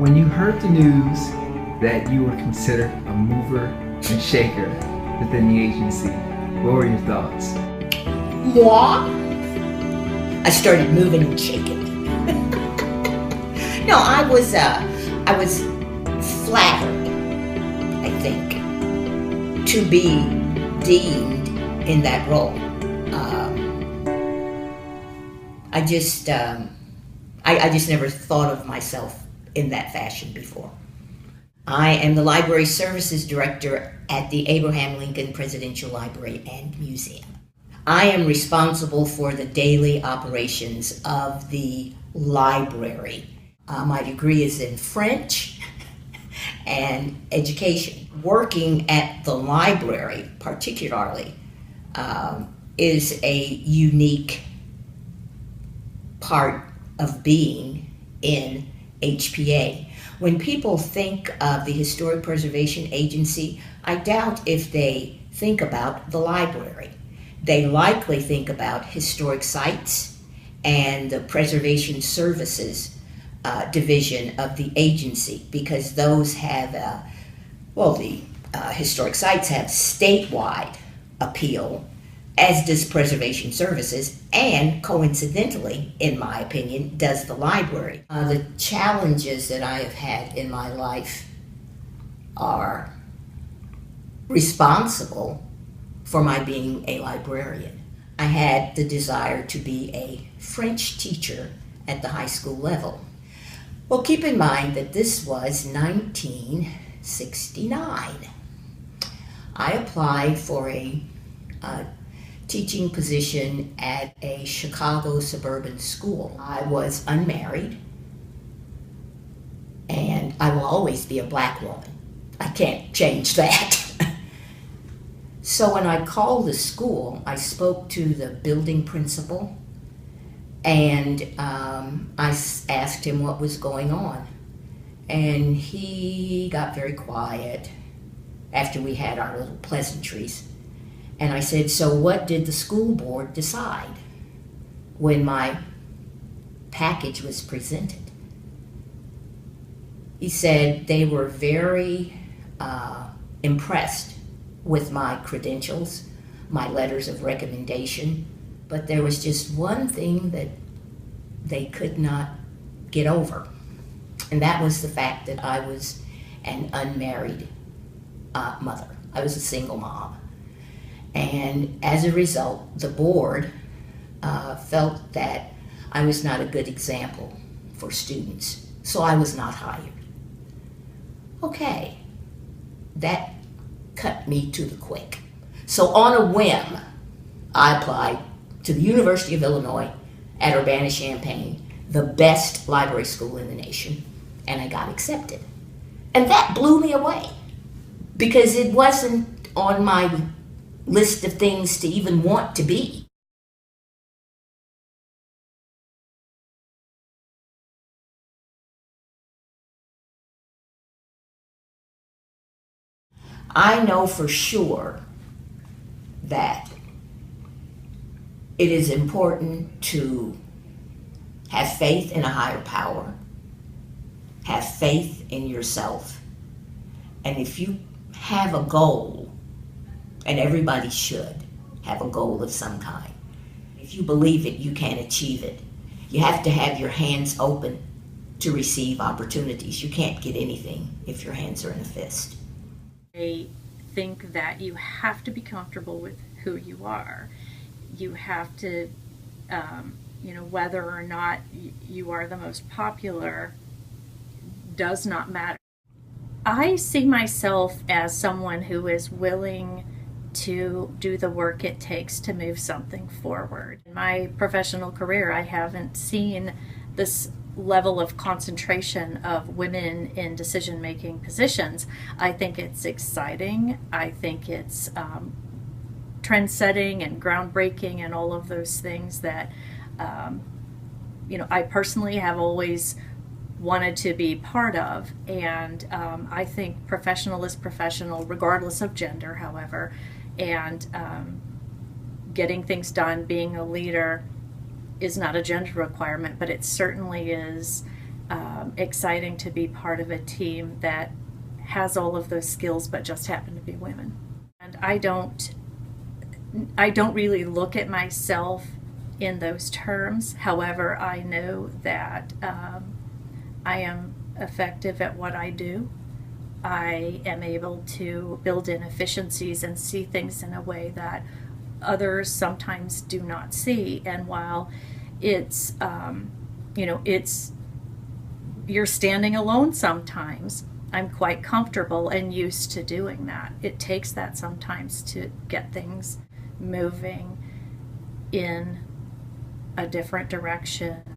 When you heard the news that you were considered a mover and shaker within the agency, what were your thoughts? Moi? I started moving and shaking. No, I was flattered, I think, to be deemed in that role. I just never thought of myself in that fashion before. I am the Library Services Director at the Abraham Lincoln Presidential Library and Museum. I am responsible for the daily operations of the library. My degree is in French and education. Working at the library, particularly, is a unique part of being in IHPA. When people think of the Historic Preservation Agency, I doubt if they think about the library. They likely think about historic sites and the Preservation Services division of the agency, because those have, the historic sites have statewide appeal, as does Preservation Services, and coincidentally, in my opinion, does the library. The challenges that I have had in my life are responsible for my being a librarian. I had the desire to be a French teacher at the high school level. Well, keep in mind that this was 1969. I applied for a teaching position at a Chicago suburban school. I was unmarried, and I will always be a black woman. I can't change that. So when I called the school, I spoke to the building principal, and I asked him what was going on. And he got very quiet after we had our little pleasantries. And I said, so what did the school board decide when my package was presented? He said they were very impressed with my credentials, my letters of recommendation, but there was just one thing that they could not get over, and that was the fact that I was an unmarried mother. I was a single mom. And as a result, the board felt that I was not a good example for students, so I was not hired. Okay, that cut me to the quick. So on a whim, I applied to the University of Illinois at Urbana-Champaign, the best library school in the nation, and I got accepted. And that blew me away, because it wasn't on my list of things to even want to be. I know for sure that it is important to have faith in a higher power, have faith in yourself, and if you have a goal, and everybody should have a goal of some kind, if you believe it, you can achieve it. You have to have your hands open to receive opportunities. You can't get anything if your hands are in a fist. I think that you have to be comfortable with who you are. You have to, whether or not you are the most popular does not matter. I see myself as someone who is willing to do the work it takes to move something forward. In my professional career, I haven't seen this level of concentration of women in decision-making positions. I think it's exciting. I think it's trend-setting and groundbreaking and all of those things that I personally have always wanted to be part of. And I think professional is professional regardless of gender, however, and getting things done, being a leader is not a gender requirement, but it certainly is exciting to be part of a team that has all of those skills but just happen to be women. And I don't really look at myself in those terms. However, I know that I am effective at what I do. I am able to build in efficiencies and see things in a way that others sometimes do not see. And while it's, it's, you're standing alone sometimes, I'm quite comfortable and used to doing that. It takes that sometimes to get things moving in a different direction.